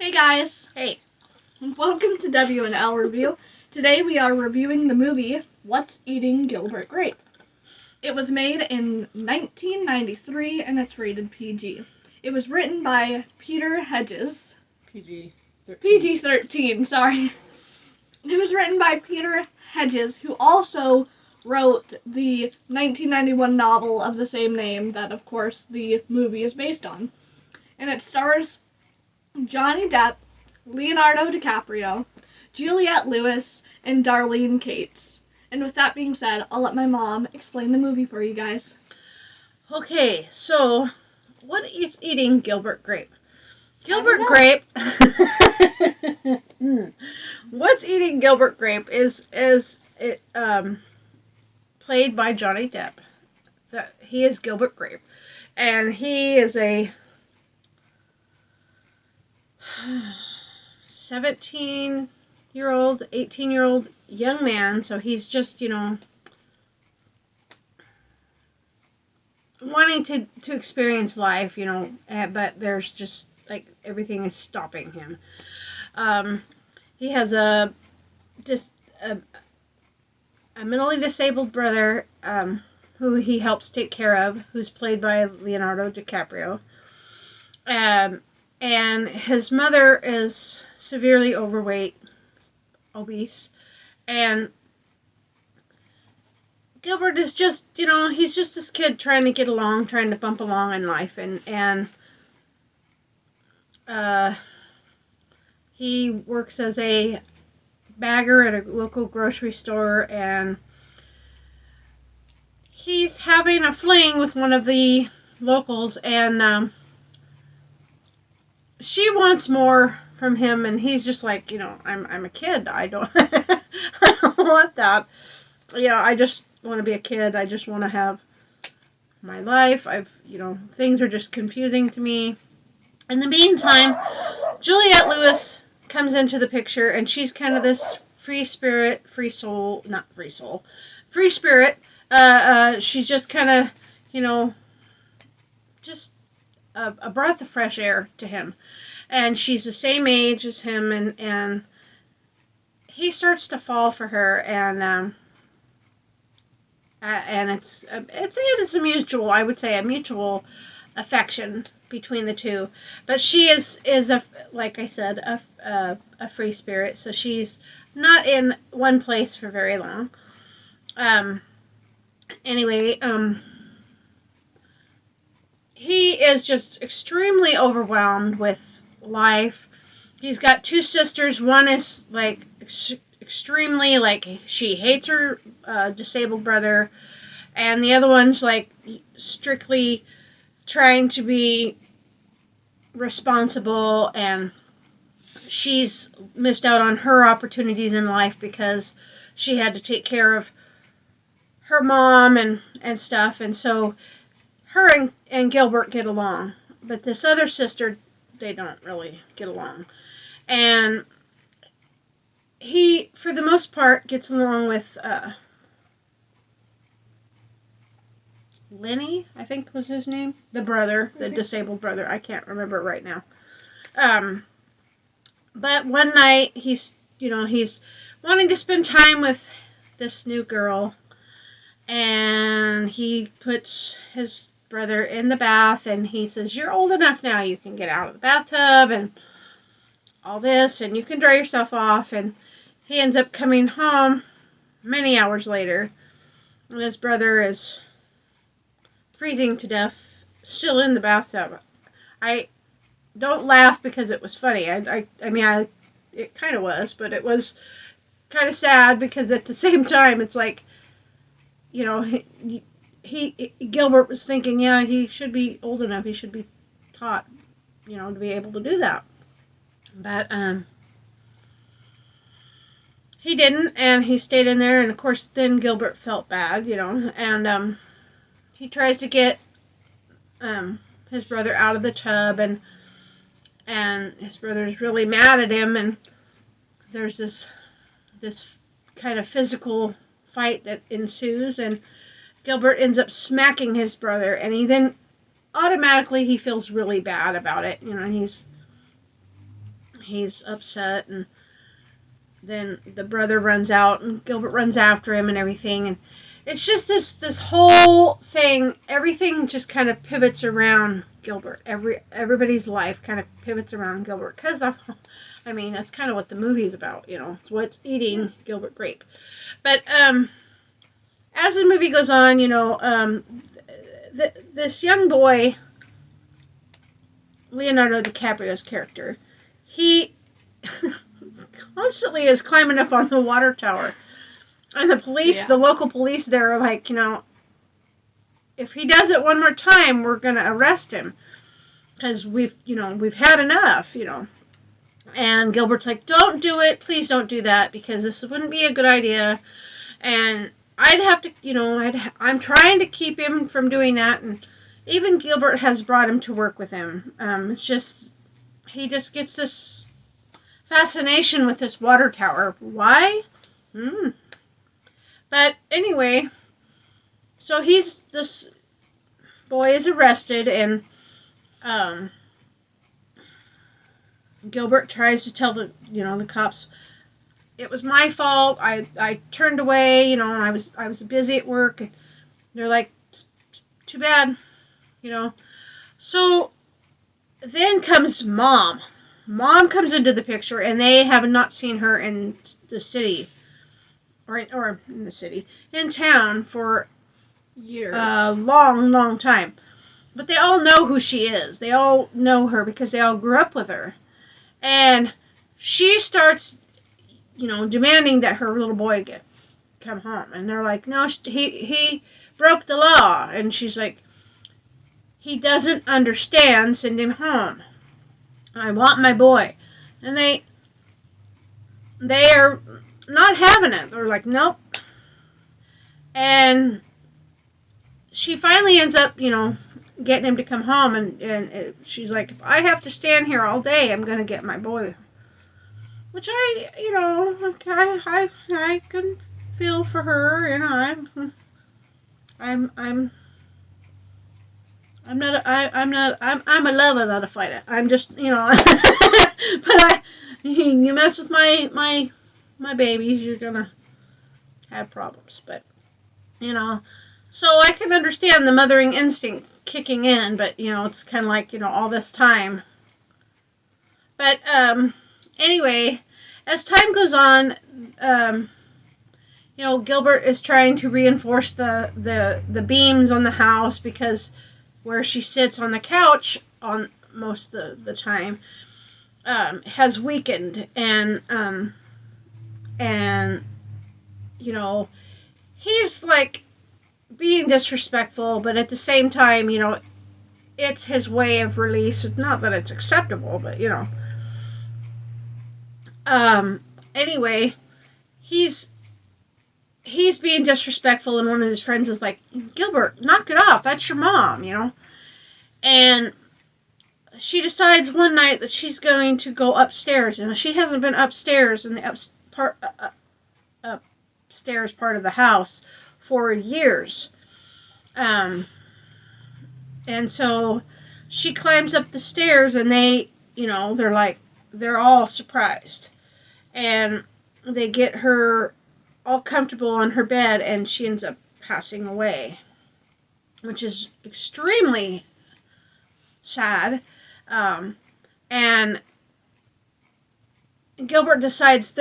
Hey guys, Hey. welcome to W&L Review. Today we are reviewing the movie What's Eating Gilbert Grape. It was made in 1993 and it's rated PG. It was written by Peter Hedges. PG-13, sorry. It was written by Peter Hedges, who also wrote the 1991 novel of the same name that, of course, the movie is based on. And it stars Johnny Depp, Leonardo DiCaprio, Juliette Lewis, and Darlene Cates. And with that being said, I'll let my mom explain the movie for you guys. Okay, so what is eating Gilbert Grape? Gilbert Grape. What's eating Gilbert Grape is played by Johnny Depp. He is Gilbert Grape, and he is a 17-year-old, 18-year-old young man. So he's just, wanting to experience life, but there's just like everything is stopping him. He has a mentally disabled brother who he helps take care of, who's played by Leonardo DiCaprio. And his mother is severely overweight, obese, and Gilbert is just, he's just this kid trying to get along, trying to bump along in life, and he works as a bagger at a local grocery store, and he's having a fling with one of the locals, and she wants more from him, and he's just like, I'm a kid. I don't I don't want that. I just want to be a kid. I just want to have my life. Things are just confusing to me. In the meantime, Juliette Lewis comes into the picture, and she's kind of this free spirit. She's just kind of, just a breath of fresh air to him. And she's the same age as him, and he starts to fall for her, and it's a mutual, I would say, a mutual affection between the two. But she is like I said, a free spirit, so she's not in one place for very long. Anyway, he is just extremely overwhelmed with life. He's got two sisters. One is like extremely, like, she hates her disabled brother, and the other one's like strictly trying to be responsible, and she's missed out on her opportunities in life because she had to take care of her mom and stuff, and so her and Gilbert get along, but this other sister, they don't really get along. And he, for the most part, gets along with Lenny, I think was his name. The brother, the disabled brother. I can't remember right now. But one night, he's wanting to spend time with this new girl, and he puts his brother in the bath, and he says, "You're old enough now, you can get out of the bathtub, and all this, and you can dry yourself off." And he ends up coming home many hours later, and his brother is freezing to death, still in the bathtub. I don't laugh because it was funny. I mean, it kind of was, but it was kind of sad because at the same time, it's like, Gilbert was thinking, yeah, he should be old enough, he should be taught, to be able to do that. But he didn't, and he stayed in there, and of course then Gilbert felt bad, and he tries to get his brother out of the tub, and his brother's really mad at him, and there's this kind of physical fight that ensues, and Gilbert ends up smacking his brother, and he then automatically he feels really bad about it, and he's upset, and then the brother runs out and Gilbert runs after him and everything, and it's just this whole thing, everything just kind of pivots around Gilbert. Everybody's life kind of pivots around Gilbert, because that's kind of what the movie's about, it's what's eating Gilbert Grape. But as the movie goes on, this young boy, Leonardo DiCaprio's character, he constantly is climbing up on the water tower. And the police, the local police there are like, if he does it one more time, we're going to arrest him. Because we've had enough, And Gilbert's like, don't do it. Please don't do that, because this wouldn't be a good idea. And I'd have to, I'm trying to keep him from doing that. And even Gilbert has brought him to work with him. It's just, he just gets this fascination with this water tower. Why? But anyway, so this boy is arrested, and Gilbert tries to tell the cops, it was my fault. I turned away, I was busy at work, and they're like, too bad, So then comes Mom. Mom comes into the picture, and they have not seen her in the city, or in the city, in town for years, a long, long time. But they all know who she is. They all know her because they all grew up with her. And she starts, demanding that her little boy come home. And they're like, no, he broke the law. And she's like, he doesn't understand. Send him home. I want my boy. And they are not having it. They're like, nope. And she finally ends up, getting him to come home. And she's like, if I have to stand here all day, I'm going to get my boy. Which I can feel for her. I'm a lover, not a fighter. I'm just, but you mess with my babies, you're gonna have problems. But, so I can understand the mothering instinct kicking in, but, it's kind of like, all this time. But, anyway, as time goes on, Gilbert is trying to reinforce the beams on the house, because where she sits on the couch on most of the time has weakened, and he's like being disrespectful, but at the same time, it's his way of release. Not that it's acceptable, but anyway, he's being disrespectful, and one of his friends is like, Gilbert, knock it off. That's your mom, And she decides one night that she's going to go upstairs. She hasn't been upstairs in the upstairs part of the house for years. And so she climbs up the stairs, and they're all surprised. And they get her all comfortable on her bed, and she ends up passing away, which is extremely sad. And Gilbert decides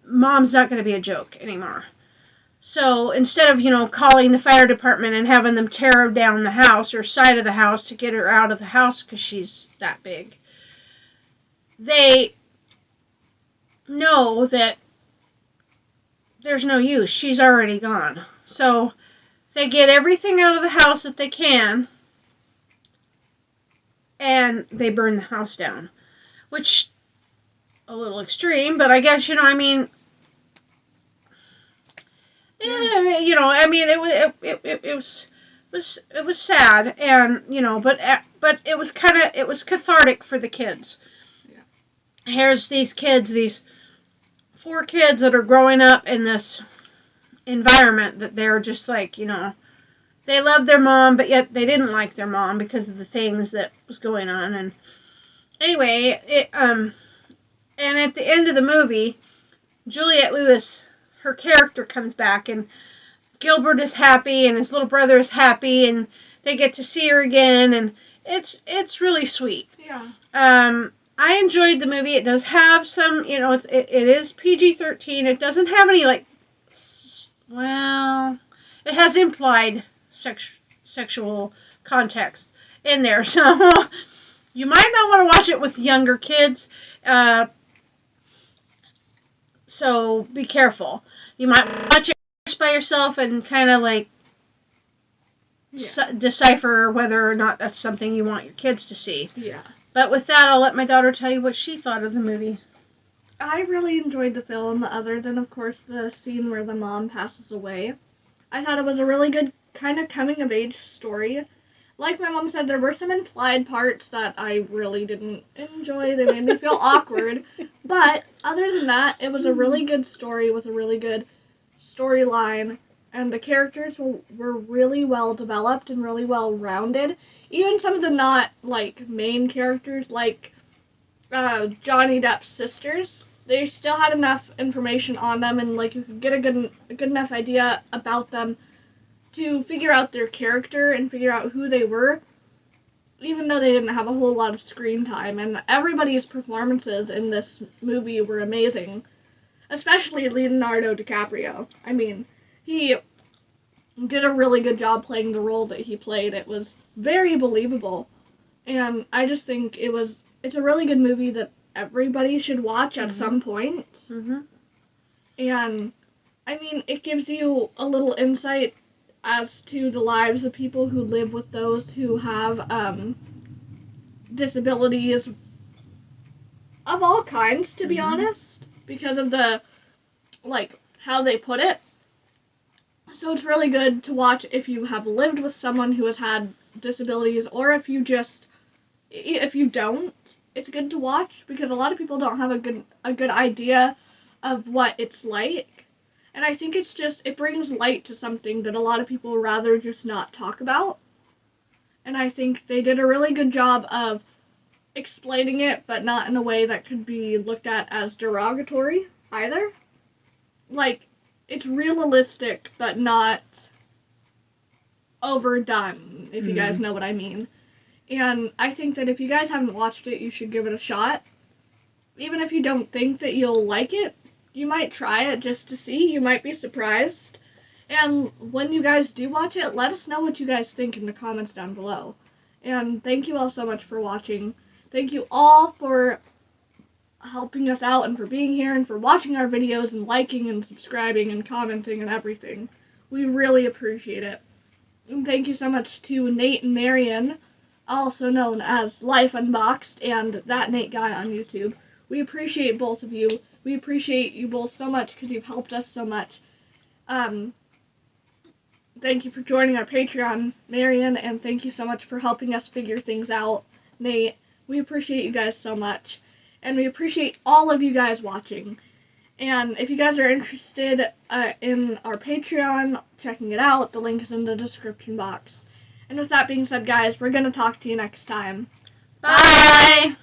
Mom's not gonna be a joke anymore. So instead of, calling the fire department and having them tear down the house or side of the house to get her out of the house because she's that big, they know that there's no use. She's already gone. So they get everything out of the house that they can, and they burn the house down. Which, a little extreme, but I guess, it was sad, and, but it was cathartic for the kids. Yeah. Here's these kids, these 4 kids that are growing up in this environment that they're just like, they love their mom, but yet they didn't like their mom because of the things that was going on. anyway, and at the end of the movie, Juliette Lewis, her character comes back, and Gilbert is happy, and his little brother is happy, and they get to see her again, and it's really sweet. Yeah. I enjoyed the movie. It does have some, it is PG-13. It doesn't have any it has implied sexual context in there, so you might not want to watch it with younger kids. So be careful. You might watch it by yourself and kind of decipher whether or not that's something you want your kids to see. Yeah. But with that, I'll let my daughter tell you what she thought of the movie. I really enjoyed the film, other than, of course, the scene where the mom passes away. I thought it was a really good kind of coming-of-age story. Like my mom said, there were some implied parts that I really didn't enjoy. They made me feel awkward. But other than that, it was a really good story with a really good storyline. And the characters were really well developed and really well rounded. Even some of the not, main characters, Johnny Depp's sisters, they still had enough information on them, and, you could get a good enough idea about them to figure out their character and figure out who they were, even though they didn't have a whole lot of screen time. And everybody's performances in this movie were amazing, especially Leonardo DiCaprio. I mean, he did a really good job playing the role that he played. It was very believable, and I just think it's a really good movie that everybody should watch at some point. Mm-hmm. And, I mean, it gives you a little insight as to the lives of people who live with those who have disabilities of all kinds, to be honest, because of the, how they put it. So it's really good to watch if you have lived with someone who has had disabilities, or if you don't. It's good to watch because a lot of people don't have a good idea of what it's like. And I think it brings light to something that a lot of people would rather just not talk about. And I think they did a really good job of explaining it, but not in a way that could be looked at as derogatory either. It's realistic, but not overdone, if you guys know what I mean. And I think that if you guys haven't watched it, you should give it a shot. Even if you don't think that you'll like it, you might try it just to see. You might be surprised. And when you guys do watch it, let us know what you guys think in the comments down below. And thank you all so much for watching. Thank you all for helping us out and for being here and for watching our videos and liking and subscribing and commenting and everything. We really appreciate it. And thank you so much to Nate and Marion, also known as Life Unboxed and That Nate Guy on YouTube. We appreciate both of you. We appreciate you both so much because you've helped us so much. Thank you for joining our Patreon, Marion, and thank you so much for helping us figure things out, Nate. We appreciate you guys so much, and we appreciate all of you guys watching. And if you guys are interested in our Patreon, checking it out, the link is in the description box. And with that being said, guys, we're going to talk to you next time. Bye!